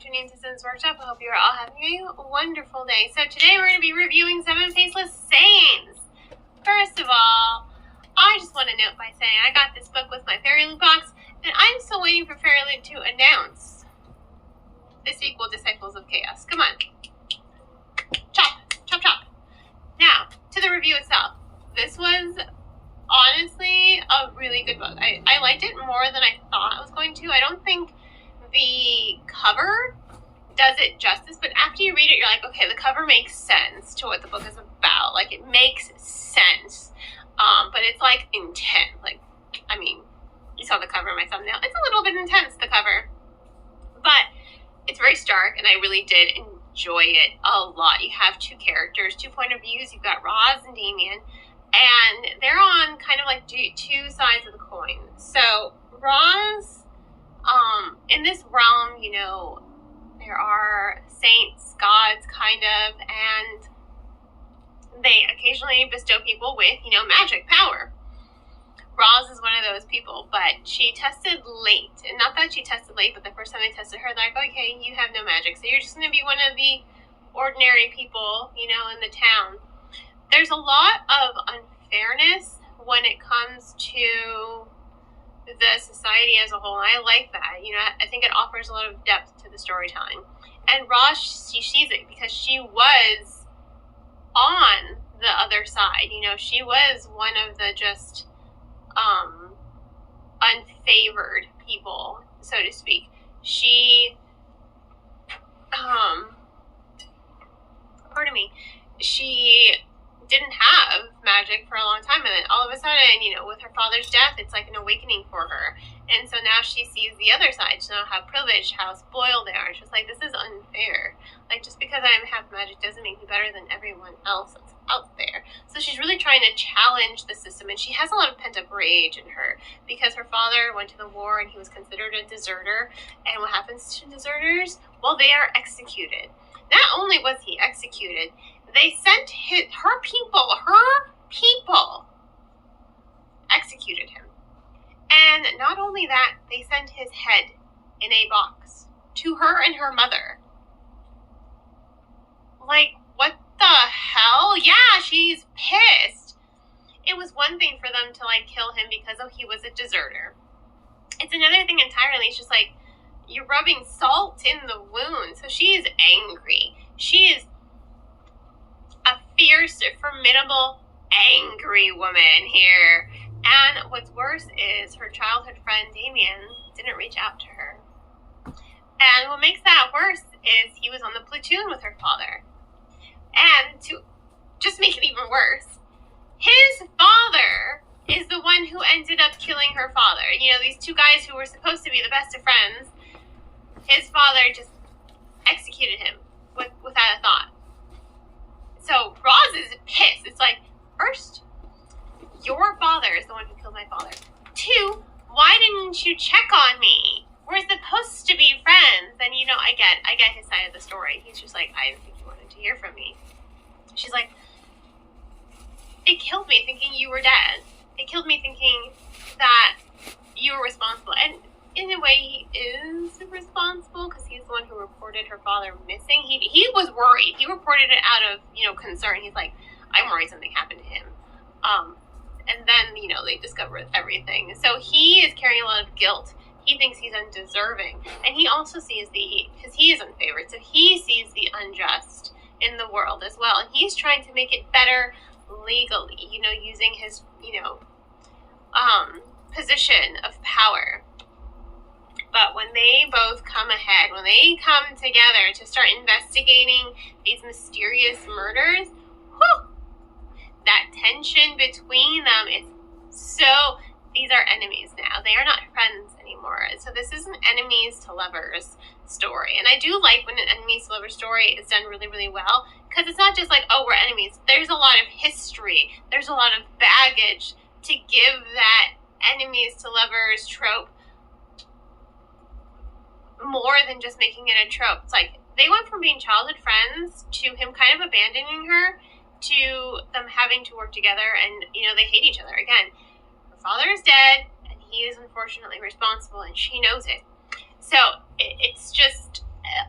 afternoon to Zen's Workshop. I hope you're all having a wonderful day. So today we're going to be reviewing 7 Faceless sayings. First of all, I just want to note by saying I got this book with my Fairy Loot box, and I'm still waiting for Fairy Loot to announce the sequel, Disciples of Chaos. Come on. Chop, chop, chop. Now, to the review itself. This was honestly a really good book. I liked it more than I thought I was going to. I don't think the cover does it justice, but after you read it, you're like, okay, the cover makes sense to what the book is about. Like, it makes sense. But it's, like, intense. Like, I mean, you saw the cover of my thumbnail. It's a little bit intense, the cover. But it's very stark, and I really did enjoy it a lot. You have two characters, 2 point of views. You've got Roz and Damien, and they're on kind of like 2 sides of the coin. So Roz, in this realm, you know, there are saints, gods, kind of, and they occasionally bestow people with, you know, magic power. Roz is one of those people, but she tested late. And not that she tested late, but the first time they tested her, they're like, okay, you have no magic, so you're just going to be one of the ordinary people, you know, in the town. There's a lot of unfairness when it comes to the society as a whole. And I like that. You know, I think it offers a lot of depth to the storytelling. And Roz, she sees it because she was on the other side. You know, she was one of the just unfavored people, so to speak. She, pardon me, she didn't have magic for a long time, and then all of a sudden, you know, with her father's death, it's like an awakening for her. And so now she sees the other side. She knows how privileged, how spoiled they are. She's like, this is unfair. Like, just because I have magic doesn't make me better than everyone else that's out there. So she's really trying to challenge the system, and she has a lot of pent-up rage in her because her father went to the war and he was considered a deserter. And what happens to deserters? Well, they are executed. Not only was he executed, they sent her people executed him. And not only that, they sent his head in a box to her and her mother. Like, what the hell? Yeah, she's pissed. It was one thing for them to, like, kill him because, oh, he was a deserter. It's another thing entirely. It's just like, you're rubbing salt in the wound. So she is angry. She is a fierce, formidable, angry woman here. And what's worse is her childhood friend, Damien, didn't reach out to her. And what makes that worse is he was on the platoon with her father. And to just make it even worse, his father is the one who ended up killing her father. You know, these 2 guys who were supposed to be the best of friends, his father just executed him without a thought. So Roz is pissed. It's like, first, your father is the one who killed my father. 2, why didn't you check on me? We're supposed to be friends. And, you know, I get his side of the story. He's just like, I didn't think you wanted to hear from me. She's like, it killed me thinking you were dead. It killed me thinking that you were responsible. And in a way, he is responsible because he's the one who reported her father missing. He was worried. He reported it out of, you know, concern. He's like, I'm worried something happened to him. And then, you know, they discovered everything. So he is carrying a lot of guilt. He thinks he's undeserving. And he also sees because he is unfavored, so he sees the unjust in the world as well. And he's trying to make it better legally, you know, using his, you know, position of power. But when they both come ahead, when they come together to start investigating these mysterious murders, whew, that tension between them is so... These are enemies now. They are not friends anymore. So this is an enemies to lovers story. And I do like when an enemies to lovers story is done really, really well. Because it's not just like, oh, we're enemies. There's a lot of history. There's a lot of baggage to give that enemies to lovers trope more than just making it a trope. It's like, they went from being childhood friends to him kind of abandoning her to them having to work together, and, you know, they hate each other. Again, her father is dead, and he is unfortunately responsible, and she knows it. So it's just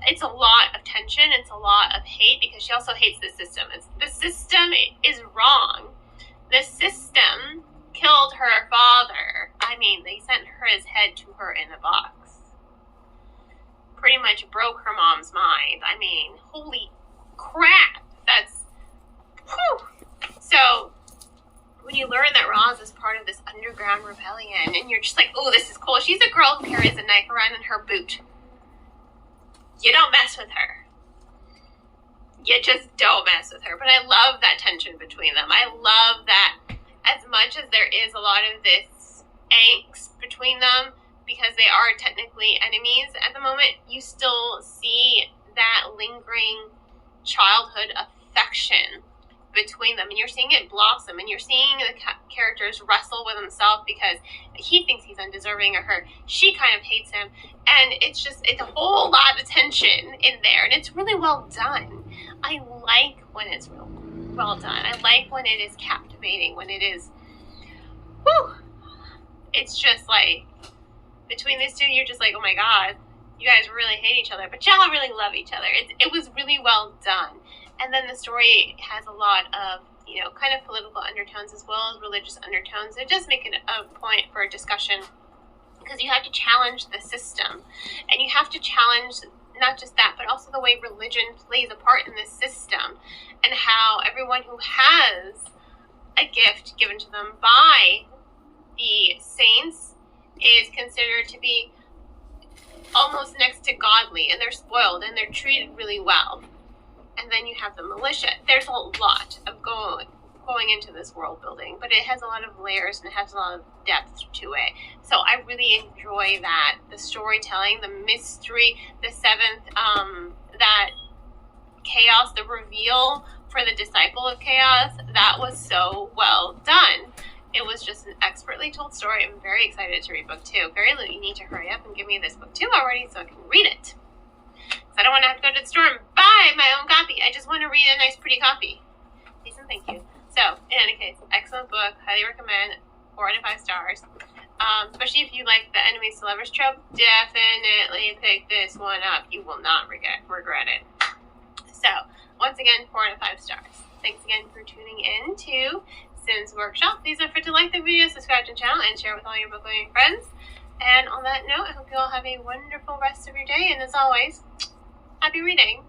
it's a lot of tension, it's a lot of hate, because she also hates the system. The system is wrong. The system killed her father. I mean, they sent his head to her in a box. Pretty much broke her mom's mind. I mean, holy crap. That's, whew. So, when you learn that Roz is part of this underground rebellion, and you're just like, oh, this is cool. She's a girl who carries a knife around in her boot. You don't mess with her. You just don't mess with her. But I love that tension between them. I love that as much as there is a lot of this angst between them, because they are technically enemies at the moment, you still see that lingering childhood affection between them, and you're seeing it blossom, and you're seeing the characters wrestle with themselves, because he thinks he's undeserving of her, she kind of hates him, and it's a whole lot of tension in there, and it's really well done. I like when it's real well done. I like when it is captivating, when it is, whew, it's just like, between these two, you're just like, oh my god, you guys really hate each other, but y'all really love each other. It was really well done. And then the story has a lot of, kind of political undertones as well as religious undertones. It does make it a point for discussion, because you have to challenge the system. And you have to challenge not just that, but also the way religion plays a part in this system, and how everyone who has a gift given to them by the saints is considered to be almost next to godly, and they're spoiled and they're treated really well. And then you have the militia. There's a lot of going into this world building, but it has a lot of layers and it has a lot of depth to it. So I really enjoy that. The storytelling, the mystery, the seventh, that chaos, the reveal for the disciple of chaos, that was so well done. It was just an expertly told story. I'm very excited to read book 2. Fairy, you need to hurry up and give me this book 2 already so I can read it. I don't want to have to go to the store and buy my own copy. I just want to read a nice, pretty copy. Please and thank you. So, in any case, excellent book. Highly recommend. 4 out of 5 stars. Especially if you like the enemies to lovers trope, definitely pick this one up. You will not regret it. So, once again, 4 out of 5 stars. Thanks again for tuning in to Sims Workshop. Please don't forget to like the video, subscribe to the channel, and share with all your book loving friends. And on that note, I hope you all have a wonderful rest of your day. And as always, happy reading.